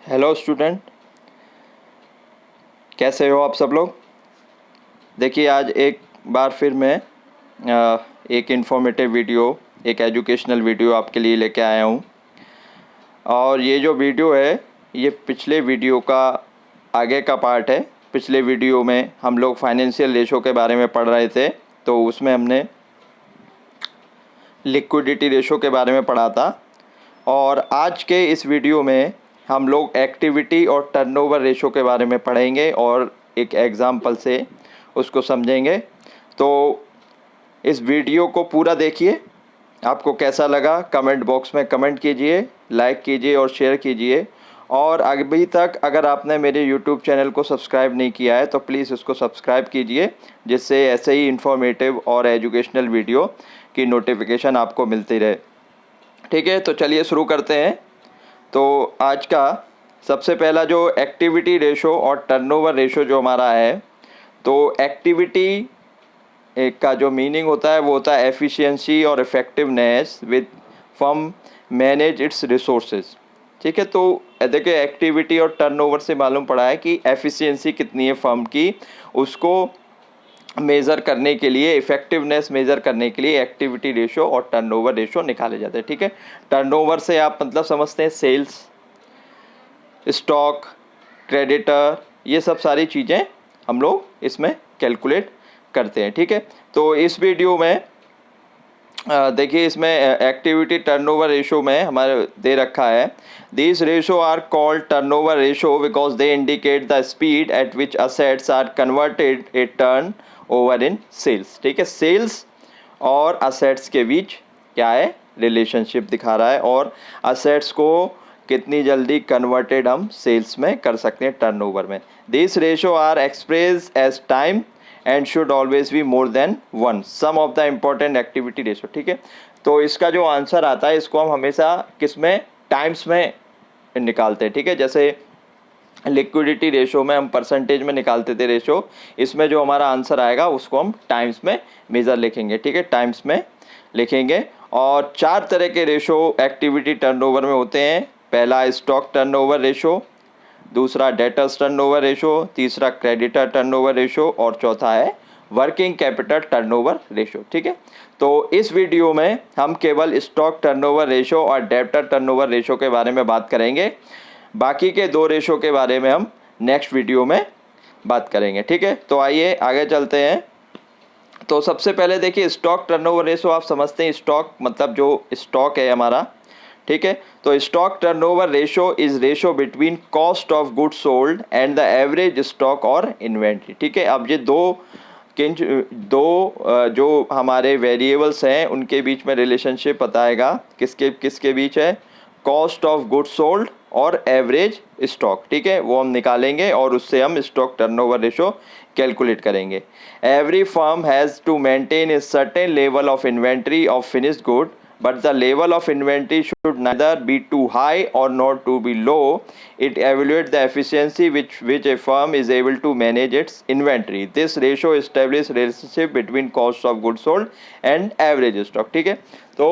Hello student, कैसे हो आप सब लोग। देखिए आज एक बार फिर मैं एक इन्फॉर्मेटिव वीडियो, एक एजुकेशनल वीडियो आपके लिए लेके आया हूँ। और ये जो वीडियो है ये पिछले वीडियो का आगे का पार्ट है। पिछले वीडियो में हम लोग फाइनेंशियल रेशो के बारे में पढ़ रहे थे, तो उसमें हमने लिक्विडिटी रेशो के बारे में पढ़ा था। और आज के इस वीडियो में हम लोग एक्टिविटी और टर्नओवर रेशो के बारे में पढ़ेंगे और एक एग्ज़ाम्पल से उसको समझेंगे। तो इस वीडियो को पूरा देखिए, आपको कैसा लगा कमेंट बॉक्स में कमेंट कीजिए, लाइक कीजिए और शेयर कीजिए। और अभी तक अगर आपने मेरे यूट्यूब चैनल को सब्सक्राइब नहीं किया है तो प्लीज़ उसको सब्सक्राइब कीजिए, जिससे ऐसे ही इन्फॉर्मेटिव और एजुकेशनल वीडियो की नोटिफिकेशन आपको मिलती रहे। ठीक है, तो चलिए शुरू करते हैं। तो आज का सबसे पहला जो एक्टिविटी रेशो और टर्नओवर रेशो जो हमारा है, तो एक्टिविटी का जो मीनिंग होता है वो होता है एफिशिएंसी और effectiveness with firm manage it's resources. ठीक है, तो देखिए एक्टिविटी और टर्नओवर से मालूम पड़ा है कि एफिशिएंसी कितनी है फर्म की, उसको मेज़र करने के लिए, इफ़ेक्टिवनेस मेज़र करने के लिए एक्टिविटी रेशो और टर्नओवर रेशो निकाले जाते हैं। ठीक है, टर्नओवर से आप मतलब समझते हैं सेल्स, स्टॉक, क्रेडिटर, ये सब सारी चीज़ें हम लोग इसमें कैलकुलेट करते हैं। ठीक है, तो इस वीडियो में देखिए इसमें एक्टिविटी टर्नओवर रेशो में हमारे दे रखा है, this ratio are called turnover ratio because they indicate the speed at which assets are converted a turn over in sales. ठीक है, सेल्स और असेट्स के बीच क्या है, रिलेशनशिप दिखा रहा है, और असेट्स को कितनी जल्दी कन्वर्टेड हम सेल्स में कर सकते हैं टर्नओवर में। This ratio are express as time and should always be more than 1 some of the important activity ratio. ठीक है, तो इसका जो आंसर आता है इसको हम हमेशा किस में, टाइम्स में निकालते हैं। ठीक है, जैसे लिक्विडिटी रेशो में हम परसेंटेज में निकालते थे रेशो, इसमें जो हमारा आंसर आएगा उसको हम टाइम्स में मेज़र लिखेंगे। ठीक है, टाइम्स में लिखेंगे। और 4 तरह के रेशो एक्टिविटी टर्नओवर में होते हैं। पहला स्टॉक टर्नओवर रेशो, दूसरा डेटर्स टर्नओवर रेशो, तीसरा क्रेडिटर टर्नओवर रेशो और चौथा है वर्किंग कैपिटल टर्नओवर रेशो। ठीक है, तो इस वीडियो में हम केवल स्टॉक टर्नओवर रेशो और डेटर टर्नओवर रेशो के बारे में बात करेंगे। बाकी के 2 रेशो के बारे में हम नेक्स्ट वीडियो में बात करेंगे। ठीक है, तो आइए आगे चलते हैं। तो सबसे पहले देखिए स्टॉक टर्नओवर रेशो, आप समझते हैं स्टॉक मतलब जो स्टॉक है हमारा। ठीक है, तो stock turnover ratio is ratio between cost of goods sold and the average stock और इन्वेंट्री। ठीक है, अब ये दो जो हमारे वेरिएबल्स हैं उनके बीच में रिलेशनशिप बताएगा, किसके किसके बीच है, कॉस्ट ऑफ गुड्स सोल्ड और एवरेज स्टॉक। ठीक है, वो हम निकालेंगे और उससे हम स्टॉक टर्नओवर रेशो कैलकुलेट करेंगे। Every firm has to maintain a certain level of inventory of finished good, but the level of inventory should neither be too high or not too be low. It evaluates the efficiency which a firm is able to manage its inventory. This ratio establishes relationship between cost of goods sold and average stock. ठीक है, तो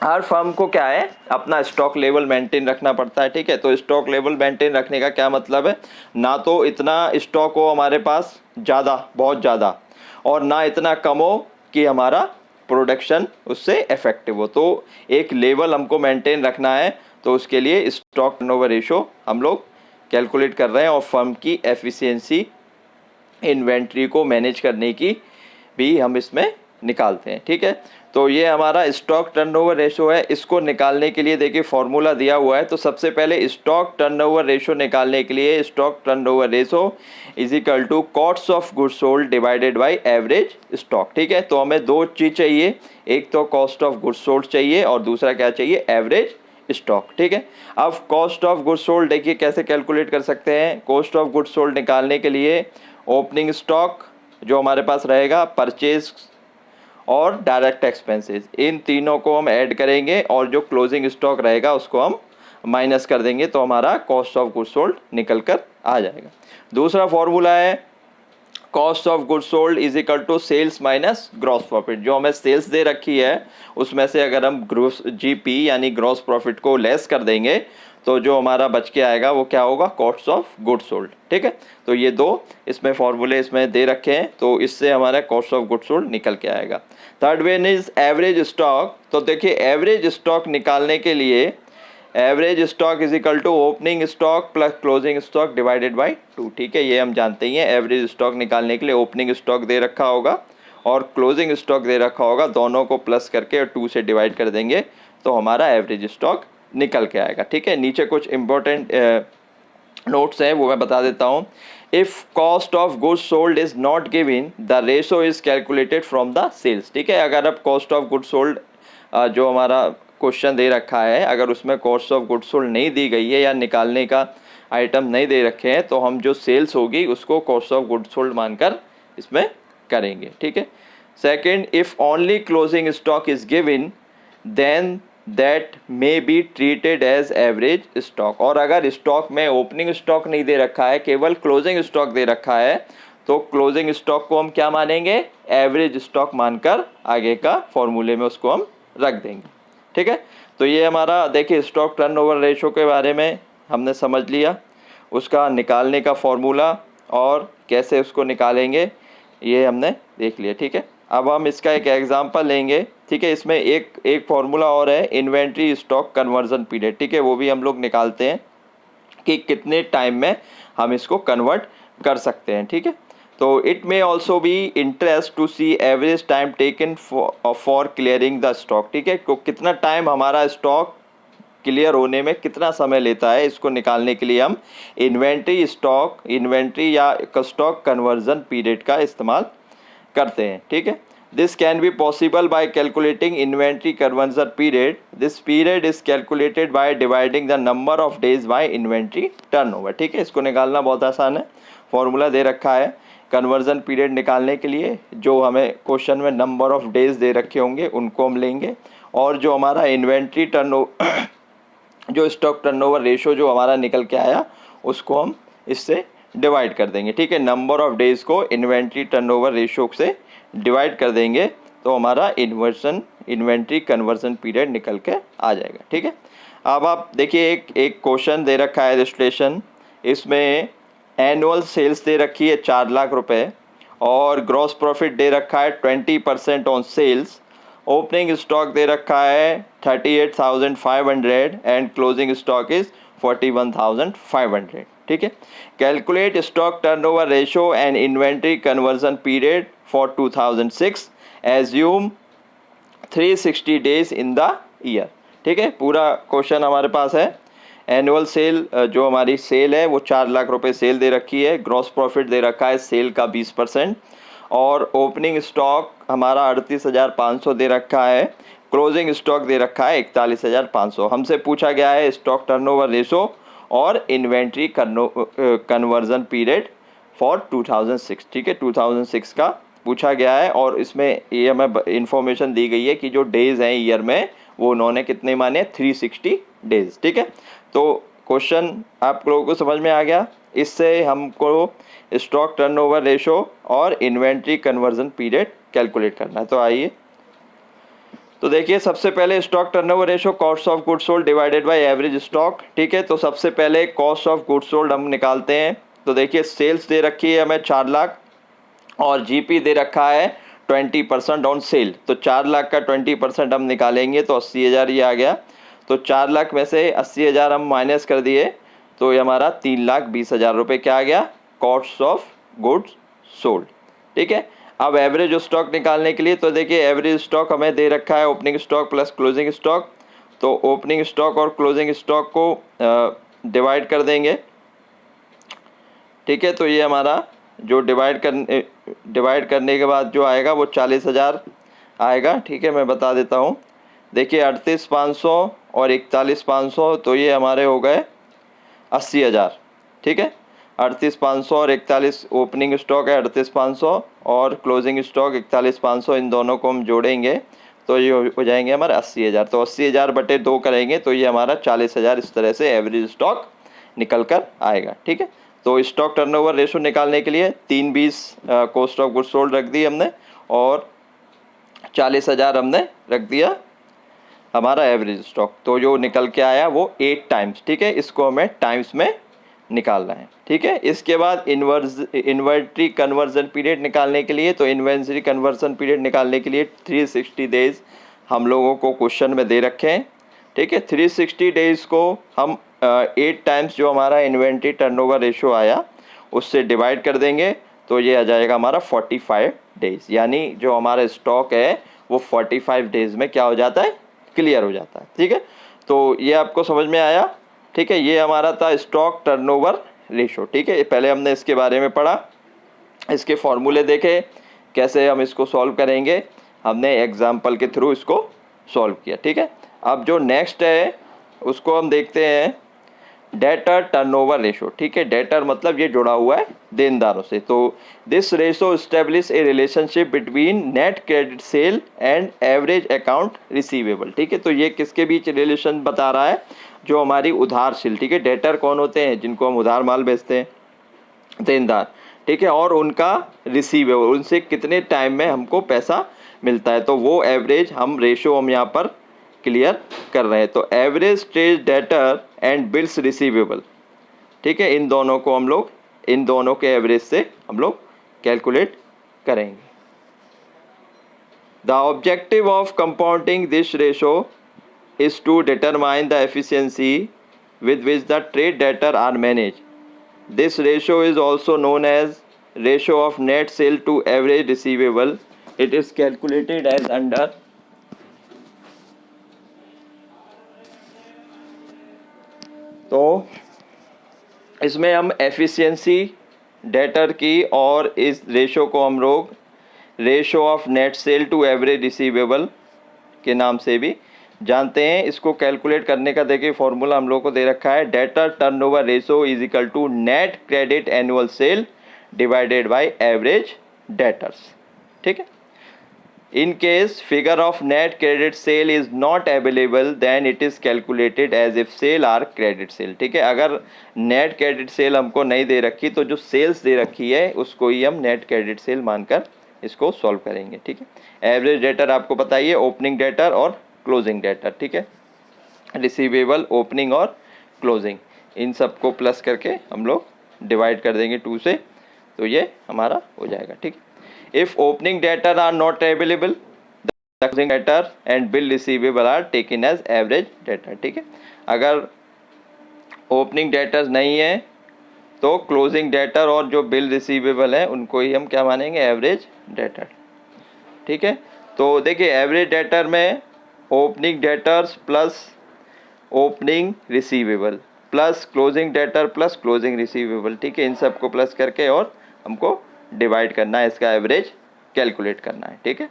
हर firm को क्या है, अपना stock level maintain रखना पड़ता है। ठीक है, तो स्टॉक लेवल मेंटेन रखने का क्या मतलब है, ना तो इतना स्टॉक हो हमारे पास ज़्यादा, बहुत ज़्यादा, और ना इतना कम हो कि हमारा प्रोडक्शन उससे इफेक्टिव हो। तो एक लेवल हमको मेंटेन रखना है, तो उसके लिए स्टॉक टर्नओवर रेशो हम लोग कैलकुलेट कर रहे हैं, और फर्म की एफिशिएंसी, इन्वेंट्री को मैनेज करने की भी हम इसमें निकालते हैं। ठीक है, तो ये हमारा स्टॉक टर्नओवर रेशो है। इसको निकालने के लिए देखिए फॉर्मूला दिया हुआ है। तो सबसे पहले स्टॉक टर्नओवर रेशो निकालने के लिए stock turnover ratio is equal to cost of goods sold divided by average stock. ठीक है, तो हमें 2 चीज़ चाहिए, एक तो कॉस्ट ऑफ गुड्स सोल्ड चाहिए और दूसरा क्या चाहिए, एवरेज स्टॉक। ठीक है, अब कॉस्ट ऑफ गुड्स सोल्ड देखिए कैसे कैलकुलेट कर सकते हैं। कॉस्ट ऑफ गुड्स सोल्ड निकालने के लिए ओपनिंग स्टॉक जो हमारे पास रहेगा, परचेज और डायरेक्ट एक्सपेंसेस, इन तीनों को हम ऐड करेंगे और जो क्लोजिंग स्टॉक रहेगा उसको हम माइनस कर देंगे, तो हमारा कॉस्ट ऑफ गुड्स सोल्ड निकल कर आ जाएगा। दूसरा फॉर्मूला है cost of goods sold is equal to sales minus gross profit. जो हमें सेल्स दे रखी है उसमें से अगर हम ग्रोस जीपी यानी ग्रॉस प्रॉफिट को लेस कर देंगे तो जो हमारा बच के आएगा वो क्या होगा, कॉस्ट ऑफ गुड्स सोल्ड। ठीक है, तो ये दो इसमें फॉर्मूले इसमें दे रखे हैं, तो इससे हमारा कॉस्ट ऑफ गुड्स सोल्ड निकल के आएगा। Third one is average stock. तो देखिए एवरेज स्टॉक निकालने के लिए average stock is equal to opening stock plus closing stock divided by 2। ठीक है, ये हम जानते ही हैं। एवरेज स्टॉक निकालने के लिए ओपनिंग स्टॉक दे रखा होगा और क्लोजिंग स्टॉक दे रखा होगा, दोनों को प्लस करके और 2 से डिवाइड कर देंगे तो हमारा एवरेज स्टॉक निकल के आएगा। ठीक है, नीचे कुछ इंपॉर्टेंट नोट्स हैं वो मैं बता देता हूँ। If cost of goods sold is not given the ratio is calculated from the sales. ठीक है, अगर अब कॉस्ट ऑफ गुड्स सोल्ड जो हमारा क्वेश्चन दे रखा है, अगर उसमें कॉस्ट ऑफ गुड्स सोल्ड नहीं दी गई है या निकालने का आइटम नहीं दे रखे हैं, तो हम जो सेल्स होगी उसको कॉस्ट ऑफ गुड्स सोल्ड मानकर इसमें करेंगे। ठीक है, second, if only closing stock is given then that may be treated as average stock. और अगर स्टॉक में ओपनिंग स्टॉक नहीं दे रखा है, केवल क्लोजिंग स्टॉक दे रखा है, तो क्लोजिंग स्टॉक को हम क्या मानेंगे, एवरेज स्टॉक मानकर आगे का फॉर्मूले में उसको हम रख देंगे। ठीक है, तो ये हमारा देखिए स्टॉक टर्नओवर रेशो के बारे में हमने समझ लिया, उसका निकालने का फॉर्मूला और कैसे उसको निकालेंगे ये हमने देख लिया। ठीक है, अब हम इसका एक एग्जांपल लेंगे। ठीक है, इसमें एक फॉर्मूला और है, इन्वेंट्री स्टॉक कन्वर्जन पीरियड। ठीक है, वो भी हम लोग निकालते हैं कि कितने टाइम में हम इसको कन्वर्ट कर सकते हैं। ठीक है, तो it may also be interest to see average time taken for clearing the stock. ठीक है, तो कितना टाइम हमारा स्टॉक क्लियर होने में कितना समय लेता है, इसको निकालने के लिए हम इन्वेंट्री या स्टॉक कन्वर्जन पीरियड का इस्तेमाल करते हैं। ठीक है, this can be possible by calculating inventory conversion period. This period is calculated by dividing the number of days by inventory turnover. ठीक है, इसको निकालना बहुत आसान है, फॉर्मूला दे रखा है कन्वर्जन पीरियड निकालने के लिए। जो हमें क्वेश्चन में नंबर ऑफ डेज दे रखे होंगे उनको हम लेंगे, और जो हमारा इन्वेंट्री टर्नओवर जो स्टॉक टर्नओवर रेशो जो हमारा निकल के आया उसको हम इससे डिवाइड कर देंगे। ठीक है, नंबर ऑफ डेज़ को इन्वेंट्री टर्नओवर रेशो से डिवाइड कर देंगे तो हमारा इन्वेंट्री कन्वर्जन पीरियड निकल के आ जाएगा। ठीक है, अब आप देखिए एक क्वेश्चन दे रखा है रजिस्ट्रेशन, इसमें एनुअल सेल्स दे रखी है 4 लाख रुपए और ग्रॉस प्रॉफिट दे रखा है 20% ऑन सेल्स। ओपनिंग स्टॉक दे रखा है 38,500 एंड क्लोजिंग स्टॉक इज 41,500। ठीक है, calculate stock turnover ratio and inventory conversion period for 2006, assume 360 days in the year. ठीक है, पूरा क्वेश्चन हमारे पास है। एनुअल सेल जो हमारी सेल है वो 4 लाख रुपए सेल दे रखी है, ग्रॉस प्रॉफिट दे रखा है सेल का 20%, और ओपनिंग स्टॉक हमारा 38,500 दे रखा है, क्लोजिंग स्टॉक दे रखा है 41,500। हमसे पूछा गया है स्टॉक टर्नओवर रेशो और इन्वेंट्री कन्वर्जन पीरियड फॉर 2006। ठीक है, 2006 का पूछा गया है, और इसमें ये हमें इंफॉर्मेशन दी गई है कि जो डेज़ हैं ईयर में वो उन्होंने कितने माने, 360 डेज़। ठीक है, तो क्वेश्चन आप लोगों को समझ में आ गया। इससे हमको स्टॉक टर्नओवर रेशो और इन्वेंट्री कन्वर्जन पीरियड कैलकुलेट करना है। तो आइए, तो देखिए सबसे पहले stock turnover ratio cost of goods sold divided by average stock. ठीक है, तो सबसे पहले कॉस्ट ऑफ गुड्स सोल्ड हम निकालते हैं। तो देखिए सेल्स दे रखी है हमें 4 लाख और जीपी दे रखा है 20% ऑन सेल। तो 4 लाख का 20% हम निकालेंगे तो 80,000 ये आ गया। तो 4 लाख में से 80,000 हम माइनस कर दिए तो ये हमारा 3,20,000 रुपये क्या आ गया, कॉस्ट ऑफ गुड्स सोल्ड। ठीक है, अब एवरेज स्टॉक निकालने के लिए तो देखिए एवरेज स्टॉक हमें दे रखा है opening stock plus closing stock. तो ओपनिंग स्टॉक और क्लोजिंग स्टॉक को डिवाइड कर देंगे। ठीक है, तो ये हमारा जो डिवाइड करने के बाद जो आएगा वो 40,000 आएगा। ठीक है, मैं बता देता हूँ। देखिए 38,500 और 41,500 तो ये हमारे हो गए 80,000। ठीक है, 38,500 और 41 ओपनिंग स्टॉक है 38,500 और क्लोजिंग स्टॉक 41,500, इन दोनों को हम जोड़ेंगे तो ये हो जाएंगे हमारे 80,000। तो 80,000 बटे 2 करेंगे तो ये हमारा 40,000 इस तरह से एवरेज स्टॉक निकल कर आएगा। ठीक है, तो स्टॉक टर्नओवर रेशो निकालने के लिए 320 कॉस्ट ऑफ गुड्स सोल्ड रख दी हमने और 40,000 हमने रख दिया हमारा एवरेज स्टॉक, तो जो निकल के आया वो 8 टाइम्स, ठीक है। इसको हमें टाइम्स में निकालना है, ठीक है। इसके बाद इन्वेंट्री कन्वर्जन पीरियड निकालने के लिए, तो इन्वेंट्री कन्वर्जन पीरियड निकालने के लिए 360 डेज हम लोगों को क्वेश्चन में दे रखे हैं, ठीक है। 360 डेज को हम 8 टाइम्स जो हमारा इन्वेंट्री टर्नओवर रेशो आया उससे डिवाइड कर देंगे, तो ये आ जाएगा हमारा 45 डेज, यानी जो हमारा स्टॉक है वो 45 डेज में क्या हो जाता है, क्लियर हो जाता है, ठीक है। तो ये आपको समझ में आया, ठीक है। ये हमारा था स्टॉक टर्नओवर रेशो, ठीक है। पहले हमने इसके बारे में पढ़ा, इसके फॉर्मूले देखे, कैसे हम इसको सॉल्व करेंगे, हमने एग्जाम्पल के थ्रू इसको सॉल्व किया, ठीक है। अब जो नेक्स्ट है उसको हम देखते हैं डेटर टर्नओवर रेशो, ठीक है। डेटर मतलब ये जुड़ा हुआ है देनदारों से। तो this ratio establish A relationship between net credit cell and average account receivable, ठीक है। तो ये किसके बीच रिलेशन बता रहा है, जो हमारी उधारशील, ठीक है। डेटर कौन होते हैं, जिनको हम उधार माल बेचते हैं, देनदार, ठीक है। और उनका रिसीवेबल, उनसे कितने टाइम में हमको पैसा मिलता है, तो वो एवरेज हम रेशो हम यहाँ पर क्लियर कर रहे हैं। तो average trade debtor and bills receivable, ठीक है, इन दोनों को हम लोग, इन दोनों के एवरेज से हम लोग कैलकुलेट करेंगे। The objective of compounding this ratio is to determine the efficiency with which the trade debtor are managed. This ratio is also known as ratio of net sale to average receivable. It is calculated as under तो इसमें हम efficiency debtor की और इस ratio को हम लोग ratio of net sale to average receivable के नाम से भी जानते हैं। इसको कैलकुलेट करने का देखिए फॉर्मूला हम लोग को दे रखा है, debtor turnover ratio is equal to net credit annual sale divided by average debtors, ठीक है। In case figure of net credit sale is not available then it is calculated as if sale are credit sale, ठीक है। अगर net credit cell हमको नहीं दे रखी तो जो सेल्स दे रखी है उसको ही हम नेट क्रेडिट सेल मानकर इसको सॉल्व करेंगे, ठीक है। एवरेज डेटर आपको बताइए ओपनिंग डेटर और क्लोजिंग डेटर, ठीक है। रिसीवेबल, ओपनिंग और क्लोजिंग, इन सब को प्लस करके हम लोग डिवाइड कर देंगे 2 से, तो ये हमारा हो जाएगा, ठीक है। If opening debtor are not available the closing debtor and bill receivable are taken as average debtor, ठीक है। अगर ओपनिंग डेटर्स नहीं है तो क्लोजिंग डेटर और जो बिल रिसीवेबल है उनको ही हम क्या मानेंगे, एवरेज डेटर, ठीक है। तो देखिए एवरेज डेटर में opening debtors plus opening receivable plus closing debtor plus closing receivable, ठीक है। इन सब को प्लस करके और हमको डिवाइड करना है, इसका एवरेज कैलकुलेट करना है, ठीक है।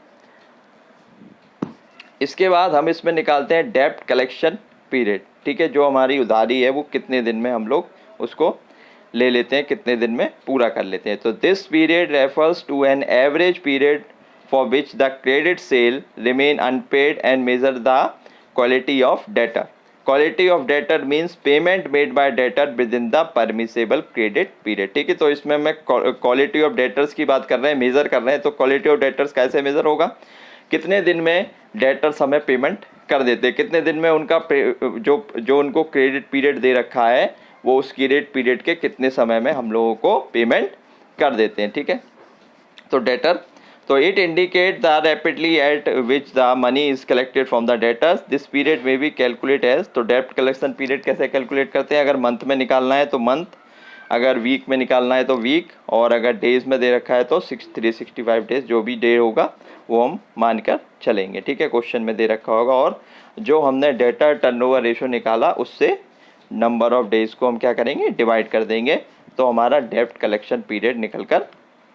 इसके बाद हम इसमें निकालते हैं डेब्ट कलेक्शन पीरियड, ठीक है। जो हमारी उधारी है वो कितने दिन में हम लोग उसको ले लेते हैं, कितने दिन में पूरा कर लेते हैं। तो this period refers to an average period for which the credit sale remain unpaid and measure the quality of debtor. Quality of debtor means payment made by debtor within the permissible credit period, ठीक है। तो इसमें मैं quality of debtors की बात कर रहे हैं, मेज़र कर रहे हैं। तो क्वालिटी ऑफ डेटर्स कैसे मेज़र होगा, कितने दिन में डेटर्स हमें पेमेंट कर देते हैं, कितने दिन में उनका जो उनको क्रेडिट पीरियड दे रखा है वो उस क्रेडिट पीरियड के कितने समय में हम लोगों को पेमेंट कर देते हैं, ठीक है। तो डेटर, तो it indicates the rapidly at which the money is collected from the debtors. This period may be calculated as, तो डेब्ट कलेक्शन पीरियड कैसे कैलकुलेट करते हैं, अगर मंथ में निकालना है तो मंथ, अगर वीक में निकालना है तो वीक, और अगर डेज में दे रखा है तो 365 डेज, जो भी डे होगा वो हम मानकर चलेंगे, ठीक है। क्वेश्चन में दे रखा होगा, और जो हमने डेटर टर्नओवर रेशो निकाला उससे नंबर ऑफ डेज को हम क्या करेंगे, डिवाइड कर देंगे, तो हमारा डेब्ट कलेक्शन पीरियड निकल कर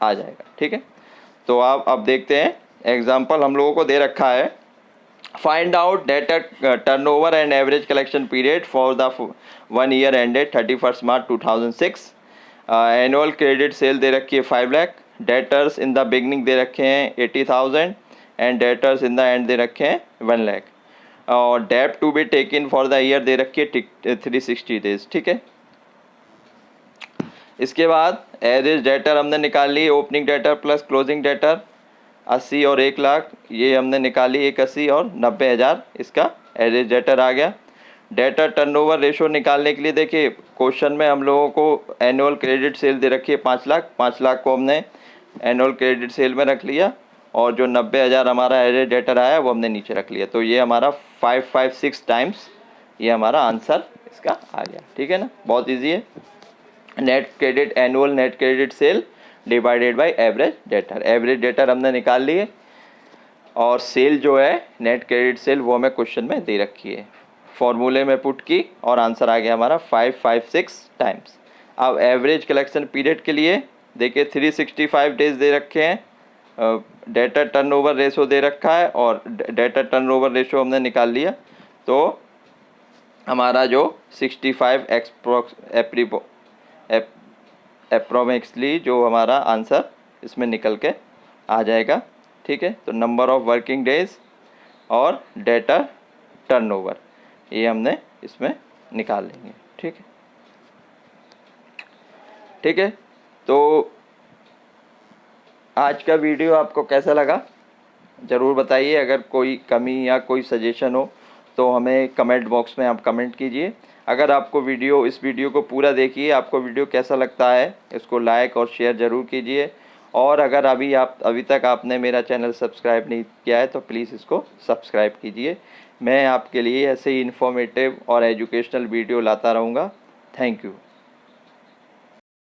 आ जाएगा, ठीक है। तो आप अब देखते हैं एग्जाम्पल हम लोगों को दे रखा है, find out debtor turnover and average collection period for the 1 year ended 31 March 2006। Annual credit sale दे रखी है 5 lakh, debtors in the beginning दे रखे हैं 80,000 and debtors in the end दे रखे हैं 1 लाख, और डेब्ट to be taken for the year दे रखी है 360 डेज, ठीक है। इसके बाद एवरेज डेटर हमने निकाल ली, opening debtor plus closing debtor 80 और 1 लाख ये हमने निकाली, 81 और 90,000 इसका एवरेज डेटर आ गया। डेटर टर्नओवर रेशो निकालने के लिए देखिए क्वेश्चन में हम लोगों को एनुअल क्रेडिट सेल दे रखी है 5 लाख, 5 लाख को हमने एनुअल क्रेडिट सेल में रख लिया और जो 90,000 हमारा एवरेज डेटर आया वो हमने नीचे रख लिया। तो ये हमारा 556 टाइम्स ये हमारा आंसर इसका आ गया। ठीक है ना, बहुत ईजी है। Net credit annual net credit cell divided by average debtor, average debtor हमने निकाल लिए और सेल जो है नेट क्रेडिट सेल वो हमें क्वेश्चन में दे रखी है, फॉर्मूले में पुट की और आंसर आ गया हमारा 556 टाइम्स। अब एवरेज कलेक्शन पीरियड के लिए देखिए 365 डेज दे रखे हैं, डेटर टर्नओवर रेशो दे रखा है और डेटर टर्नओवर रेशो हमने निकाल लिया। तो हमारा जो 65 अप्रोक्सीमेटली जो हमारा आंसर इसमें निकल के आ जाएगा। ठीक है, तो नंबर ऑफ वर्किंग डेज और डेटर टर्नओवर ये हमने इसमें निकाल लेंगे। ठीक है, ठीक है। तो आज का वीडियो आपको कैसा लगा ज़रूर बताइए। अगर कोई कमी या कोई सजेशन हो तो हमें कमेंट बॉक्स में आप कमेंट कीजिए। अगर आपको इस वीडियो को पूरा देखिए, आपको वीडियो कैसा लगता है इसको लाइक और शेयर ज़रूर कीजिए। और अगर अभी तक आपने मेरा चैनल सब्सक्राइब नहीं किया है तो प्लीज़ इसको सब्सक्राइब कीजिए। मैं आपके लिए ऐसे ही इन्फॉर्मेटिव और एजुकेशनल वीडियो लाता रहूँगा। Thank you.